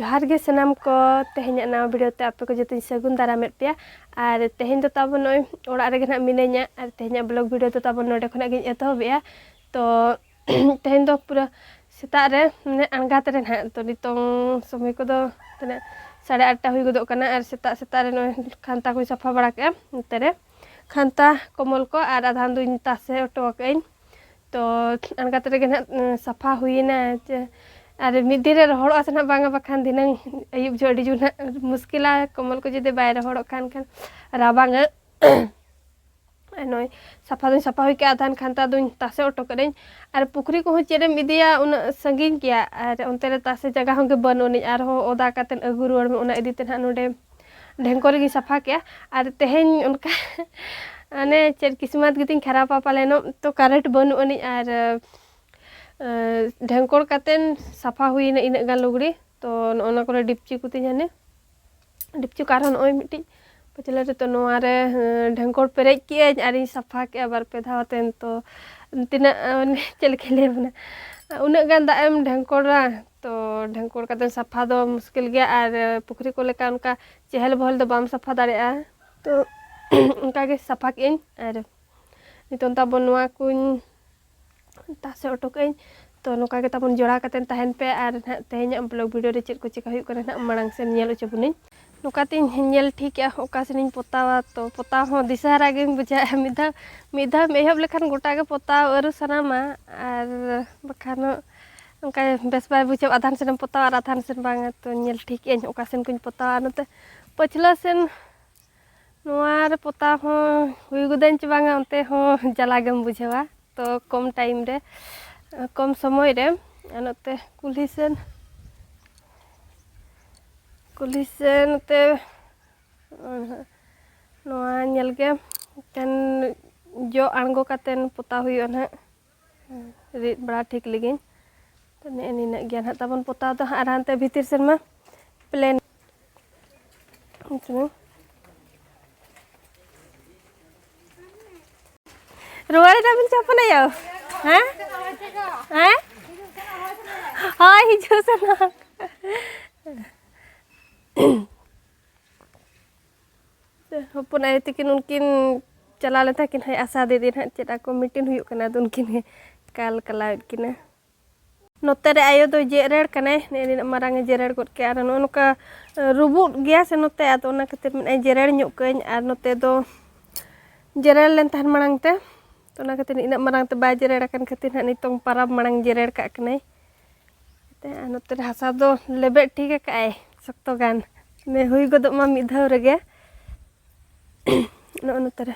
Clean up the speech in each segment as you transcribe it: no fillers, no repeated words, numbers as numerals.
जोहार गे सनाम को तेहें नवा वीडियो ते आपे को जतिन सगुन दारामेट पे और तेहें तो ताबो नय ओड़ा रे गना मिने냐 और तेहें ब्लॉग वीडियो तो ताबो नोडे खना गिन एतहबेया तो तेहें तो पूरा सेता रे माने अणगात रे ना तो नितों समय को दो तने 8:30 हुई गदो कना और सेता सेता रे नय खांता को सफा बड़ा के नते रे खांता कमल को और आधान दुई तासे ओटो कइन तो अणगात रे गना सफा हुईना अरे मिदिरे रहोड़ असना बांगा बखान दिन अयुब जोड़ी जुना मुश्किला कमल को जदे बाय रहोड़ खान राबांग नय सफा हुई के आधान खांता दुन तासे ओटो करें और पुखरी को चेरे मिदिया उन संगीन किया और उनते तासे जगह होंगे बनोनी और हो ओदा कातन अगु रुआड़ में उना इदीते ना नोडे ढेंको रे सफा किया और तेहें उनका अने चेर किस्मत गितिन खराब पालेनो तो करंट बनोनी और ढेंकोड़ कातेन सफा हुई इन गान लुगड़ी तो नोना को डिपची को तीन डिपची कारण ओय मिट्टी पचले रे तो नोआ रे ढेंकोड़ पेरेज के आरी सफा के बार पे धावतेन तो तिना चल खेले बना उना गान दा एम ढेंकोड़ा तो ढेंकोड़ कातेन सफा दो मुश्किल गया और पुखरी को लेका उनका चहल बहल दो बाम सफा दाड़ेया तो उनका के सफा के और नितों ताबो नोआ कुन तासे ओटोकइन तो नोका के ताबन जोड़ा कातेन तहन पे और तेहें ब्लॉग वीडियो रे चेक को चिका हुई करे ना मांग से नेल चबुनी नोका तीन नेल ठीक है ओका सेनिन पोतावा तो पोताव हो दिसहारा गे बुझा मिधा मेहब लेखान गोटा के पोताव अरु सनामा और बखान उनका बेस बाय बुझे आधान सेन पोताव और आधान सेन बांगा तो नेल ठीक है ओका सेन कुन पोतावा नते पछला सेन नोआ रे पोताव हो हुई गुदेन च बांगा उनते हो जला गेम बुझेवा तो कम टाइम रे कम समय रे नते कुली सेन नते नोआ नेल के तेन जो आंगो कातेन पोता हुई ना रीड बड़ा ठीक लगिन तो ने निना गया ना तबन पोता तो आरानते भीतर सेन मा प्लेन रुआरे दाबिन चापना याओ हैं हैं हाय हिजो सना हपन आय तिकिन उनकिन चला लेता किन है आशा दे दिन चेदा को मीटिंग हुई कना तो उनकिन काल कला किना नोते रे आयो दो जेरेड़ कने ने मारांग जेरेड़ गोद के आर नोका रुबुट गया से नोते आ तो ओना खातिर में जेरेड़ ᱧᱚᱜ कइन आर नोते दो जेरेड़ लेन तहन मांग ते तो ना खातिर इन मांग ते बाय जेरेड़ कन खातिर ना नितों पाराब मांग जेरेड़ का कने ते नोते रे हासा दो लेबे ठीक काय सख्तो गान ने हुई गदो मा मिद धाव रेगे नोते रे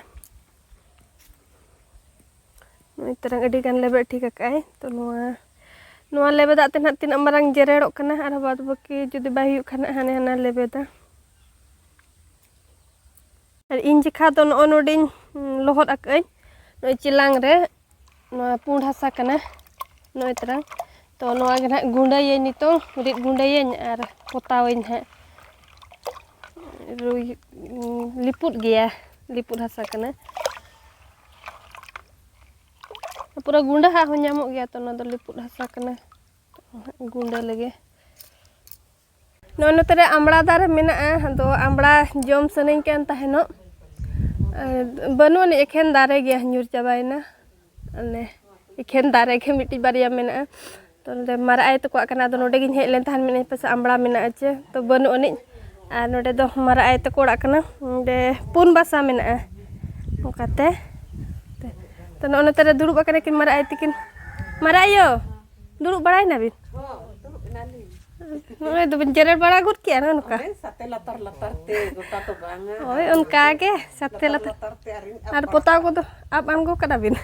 तरंग अडी गान लेबे ठीक काय तो नोआ लेबे दाते ना तीन मांग जेरेड़ो कना आर बाद बाकी जुदी बाय हुई खाना हाने हाना लेबे दा और इन जखा तो नो नोडिन लोहद आकइन नो चिलांग रे नो पुंड हासा कना नो तरंग तो नोआ गे ना गुंडाये नितो रिद गुंडाये और पोतावेन है रुई लिपुट गया लिपुट हासा कना पूरा गुंडा हा हो ᱧᱟᱢᱚᱜ गया तो ना लिपुट हासा कना गुंडा लगे नो तरे आमड़ा दारे मेना दो आमड़ा जम सनें केन तहनो बनुन एखेन दारे गया ᱧᱩᱨ चाबायना अने एखेन दारे के मिट्टी बारिया मेना तो नोडे माराय तो कोना दो नोडे गिन हेज लेन तहन मेना पास आमड़ा मेना अचे तो बनु अनि आ नोडे दो माराय तो कोड़ा कना नोडे पुन बासा मेना ओकाते तो नो तरे दुड़ुब कने किन माराय तिकिन मारायो दुड़ुब बड़ाय ना बिन ओए तो जेरेड़ बड़ा गुट किया ना उनका सते लतर लतर ते गोटा तो बांगा ओए उनका के सते लतर ते आर पोता को तो आप आंगो कदा बिन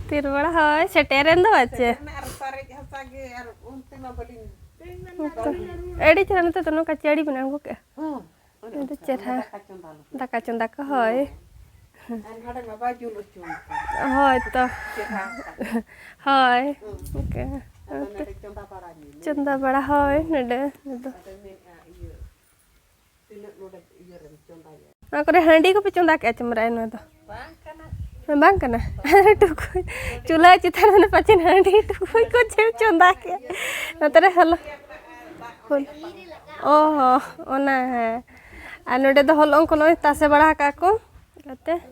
तिर बड़ा है सेटेरेन दो अच्छे एडी चरन तो नो का चेड़ी बना को के तो चेरा दाका चंदा का है হয় তো হয় ওকে চন্দা বড়া হয় নডে না করে হাঁडी को पे चंदा के चमराय न तो bang kena tukui chula chitar na pachin handi tukui ko chonda ke notare halo oh ona hai ar node do holong ko noi tase bara ka ko kate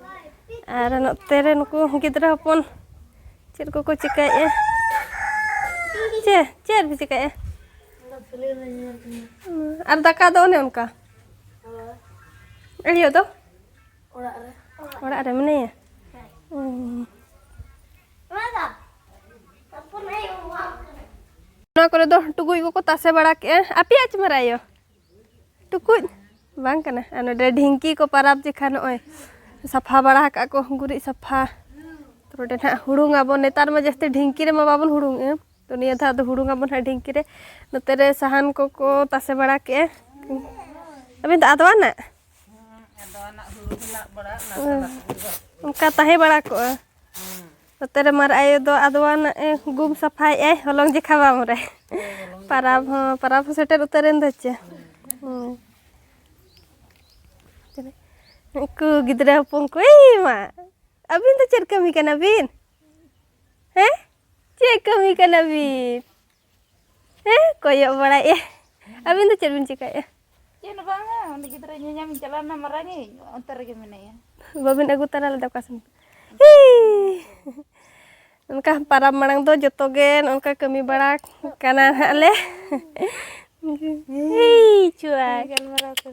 ar note re nuku gidra hopon ᱪᱮᱫ ᱠᱚᱠᱚ ᱪᱤᱠᱟᱹᱭᱮᱜᱼᱟ ᱪᱮᱫ ᱯᱮ ᱪᱤᱠᱟᱹᱭᱮᱜᱼᱟ ᱟᱨ ᱫᱟᱠᱟ ᱫᱚ ᱚᱱᱮ ᱚᱱᱠᱟ ᱤᱭᱟᱹ ᱫᱚ ᱚᱲᱟᱜ ᱨᱮ ᱢᱮᱱᱟᱭᱟ ᱱᱚᱣᱟ ᱠᱚᱨᱮ ᱫᱚ ᱴᱩᱠᱩᱡ ᱠᱚᱠᱚ ᱛᱟᱥᱮ ᱵᱟᱲᱟ ᱠᱮᱜᱼᱟ ᱟᱯᱮᱭᱟᱜ ᱪᱮᱢᱟᱨᱟᱭᱚ ᱴᱩᱠᱩᱡ ᱵᱟᱝ ᱠᱟᱱᱟ ᱟᱨ ᱱᱚᱰᱮ ᱰᱷᱤᱝᱠᱤ ᱠᱚ ᱯᱟᱨᱟᱵᱽ ᱡᱮᱠᱷᱟ ᱱᱚᱜᱼᱚᱭ ᱥᱟᱯᱷᱟ ᱵᱟᱲᱟ ᱠᱟᱜ ᱠᱚ ᱜᱩᱨᱤᱡ ᱥᱟᱯᱷᱟ ᱱᱚᱰᱮ ᱱᱟᱦᱟᱜ ᱦᱩᱲᱩᱝ ᱟᱵᱚᱱ ᱱᱮᱛᱟᱨ ᱢᱟ ᱡᱟᱹᱥᱛᱤ ᱰᱷᱤᱝᱠᱤ ᱨᱮᱢᱟ ᱵᱟᱵᱚᱱ ᱦᱩᱲᱩᱝᱮᱜᱼᱟ ᱛᱚ ᱱᱤᱭᱟᱹ ᱫᱷᱟᱣ ᱫᱚ ᱦᱩᱲᱩᱝ ᱟᱵᱚᱱ ᱦᱟᱸᱜ ᱰᱷᱤᱝᱠᱤ ᱨᱮ ᱱᱚᱛᱮ ᱨᱮ ᱥᱟᱦᱟᱱ ᱠᱚᱠᱚ ᱛᱟᱥᱮ ᱵᱟᱲᱟ ᱠᱮᱜᱼᱟ ᱟᱹᱵᱤᱱ ᱫᱚ ᱟᱫᱣᱟᱱᱟᱜ ᱚᱱᱠᱟ ᱛᱟᱦᱮᱸ ᱵᱟᱲᱟ ᱠᱚᱜᱼᱟ ᱱᱚᱛᱮ ᱨᱮ ᱢᱟᱨ ᱟᱭᱳ ᱫᱚ ᱟᱫᱣᱟᱱᱟᱜ ᱜᱩᱢ ᱥᱟᱯᱷᱟᱭᱮᱜᱼᱟᱭ ᱦᱚᱞᱚᱝ ᱡᱮᱠᱷᱟ ᱵᱟᱢ ᱨᱮ ᱯᱟᱨᱟᱵᱽ ᱦᱚᱸ ᱥᱮᱴᱮᱨ ᱩᱛᱟᱹᱨᱮᱱ ᱫᱚ ᱪᱮ ᱩᱱᱠᱩ ᱜᱤᱫᱽᱨᱟᱹ ᱦᱚᱯᱚᱱ ᱠᱚ ᱢᱟ ᱟᱹᱵᱤᱱ ᱫᱚ ᱪᱮᱫ ᱠᱟᱹᱢᱤ ᱠᱟᱱᱟ ᱵᱤᱱ ᱦᱮᱸ ᱪᱮᱫ ᱠᱟᱹᱢᱤ ᱠᱟᱱᱟ ᱵᱤᱱ ᱦᱮᱸ ᱠᱚᱭᱚᱜ ᱵᱟᱲᱟᱭᱮᱜᱼᱟ ᱟᱹᱵᱤᱱ ᱫᱚ ᱪᱮᱫ ᱵᱤᱱ ᱪᱤᱠᱟᱹᱭᱮᱜᱼᱟ ᱪᱮᱫ ᱵᱟᱝᱟ ᱩᱱᱤ ᱜᱤᱫᱽᱨᱟᱹ ᱧᱮᱧᱟᱢᱤᱧ ᱪᱟᱞᱟᱣᱱᱟ ᱢᱟᱨᱟᱝᱤᱧ ᱚᱱᱛᱮ ᱨᱮᱜᱮ ᱢᱮᱱᱟᱭᱟ ᱵᱟᱵᱤᱱ ᱟᱹᱜᱩ ᱛᱟᱨᱟ ᱞᱮᱫᱟ ᱚᱠᱟ ᱥᱮᱱ ᱚᱱᱠᱟ ᱯᱟᱨᱟᱵᱽ ᱢᱟᱲᱟᱝ ᱫᱚ ᱡᱚᱛᱚ ᱜᱮ ᱚᱱᱠᱟ ᱠᱟᱹᱢᱤ ᱵᱟᱲᱟ ᱠᱟᱱᱟ ᱦᱟᱸᱜ ᱞᱮ ᱪᱩᱣᱟ ᱜᱟᱞᱢᱟᱨᱟᱣ ᱠᱚ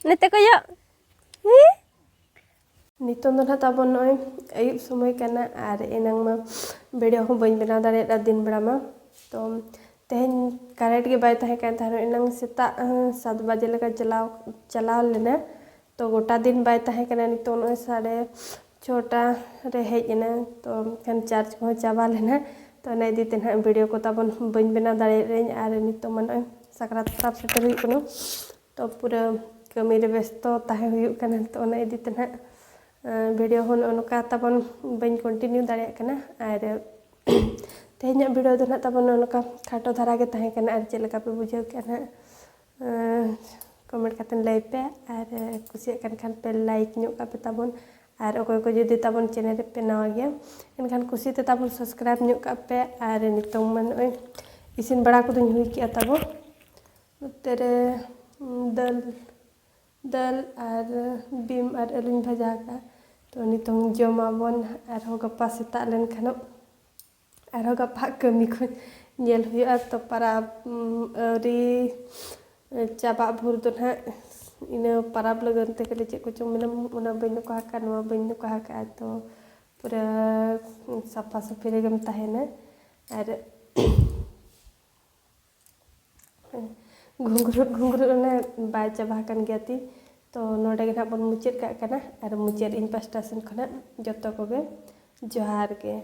ᱱᱤᱛᱚᱜ ᱠᱚᱭᱚᱜ ᱱᱤᱛᱚᱝ ᱫᱚ ᱱᱟᱦᱟᱜ ᱛᱟᱵᱚᱱ ᱱᱚᱜᱼᱚᱭ ᱟᱹᱭᱩᱵ ᱥᱚᱢᱚᱭ ᱠᱟᱱᱟ ᱟᱨ ᱮᱱᱟᱝ ᱢᱟ ᱵᱷᱤᱰᱤᱭᱳ ᱦᱚᱸ ᱵᱟᱹᱧ ᱵᱮᱱᱟᱣ ᱫᱟᱲᱮᱭᱟᱜᱼᱟ ᱫᱤᱱ ᱵᱮᱲᱟ ᱢᱟ ᱛᱚ ᱛᱮᱦᱮᱧ ᱠᱟᱨᱮᱱᱴ ᱜᱮ ᱵᱟᱭ ᱛᱟᱦᱮᱸ ᱠᱟᱱ ᱛᱟᱦᱮᱱ ᱮᱱᱟᱝ ᱥᱮᱛᱟᱜ 7 ᱵᱟᱡᱮ ᱞᱮᱠᱟ ᱪᱟᱞᱟᱣ ᱞᱮᱱᱟ ᱛᱚ ᱜᱚᱴᱟ din ᱵᱟᱭ ᱛᱟᱦᱮᱸ ᱠᱟᱱᱟ ᱱᱤᱛᱚᱜ ᱱᱚᱜᱼᱚᱭ 6:30 ᱨᱮ ᱦᱮᱡ ᱮᱱᱟ ᱛᱚ ᱮᱱᱠᱷᱟᱱ ᱪᱟᱨᱡᱽ ᱠᱚᱦᱚᱸ ᱪᱟᱵᱟ ᱞᱮᱱᱟ ᱛᱚ ᱚᱱᱟ ᱤᱫᱤ ᱛᱮ ᱱᱟᱦᱟᱜ ᱵᱷᱤᱰᱤᱭᱳ ᱠᱚ ᱛᱟᱵᱚᱱ ᱵᱟᱹᱧ ᱵᱮᱱᱟᱣ ᱫᱟᱲᱮᱭᱟᱜᱼᱟᱹᱧ ᱟᱨ ᱱᱤᱛᱚᱜ ᱢᱟ ᱱᱚᱜᱼᱚᱭ ᱥᱟᱠᱨᱟᱛ ᱯᱚᱨᱚᱵᱽ ᱥᱮᱴᱮᱨ ᱦᱩᱭᱩᱜ ᱠᱟᱱᱟ ᱛᱚ ᱯᱩᱨᱟᱹ ᱠᱟᱹᱢᱤ ᱨᱮ ᱵᱮᱥᱛᱚ ᱛᱟᱦᱮᱸ ᱦᱩᱭᱩᱜ ᱠᱟᱱᱟ ᱛᱚ ᱚᱱᱟ ᱤᱫᱤ ᱛᱮ ᱱᱟᱦᱟᱜ ᱵᱷᱤᱰᱤᱭᱳ ᱦᱚᱸ ᱱᱚᱝᱠᱟ ᱛᱟᱵᱚᱱ ᱵᱟᱹᱧ ᱠᱚᱱᱴᱤᱱᱤᱭᱩ ᱫᱟᱲᱮᱭᱟᱜ ᱠᱟᱱᱟ ᱟᱨ ᱛᱮᱦᱮᱧᱟᱜ ᱵᱷᱤᱰᱤᱭᱳ ᱫᱚ ᱱᱟᱦᱟᱜ ᱛᱟᱵᱚᱱ ᱱᱚᱝᱠᱟ ᱠᱷᱟᱴᱚ ᱫᱷᱟᱨᱟ ᱜᱮ ᱛᱟᱦᱮᱸ ᱠᱟᱱᱟ ᱟᱨ ᱪᱮᱫ ᱞᱮᱠᱟ ᱯᱮ ᱵᱩᱡᱷᱟᱹᱣ ᱠᱮᱜᱼᱟ ᱱᱟᱦᱟᱜ कमेंट करते लय पे और कुछ खान पे लाइक ᱧᱚᱜ पे ताबन और अकोय को जुदी ताबन चैनल पे नवा गया एनखान कुसीते ताबन सब्सक्राइब ᱧᱚᱜ पे और नितों मन इसिन बड़ा को हुई किया ताबो तेरे दल और बीम और आलू भजा का तो नितों जमाबन और गपा सेता लेन खानो और गपा कमी को नेल हुआ तो पारा अरी चाबा भोर तो ना इन पाराब लगन ते कले चेक को चुमना उना बइन को हाका नवा बइन को हाका तो पूरा सफा सफी रेगम ताहेना और घुंघरू ने बाय चाबा कन गयाती तो नोडे के बन मुचेद का और मुचेद इन पास्टा सेन खना जतो को जोहार के।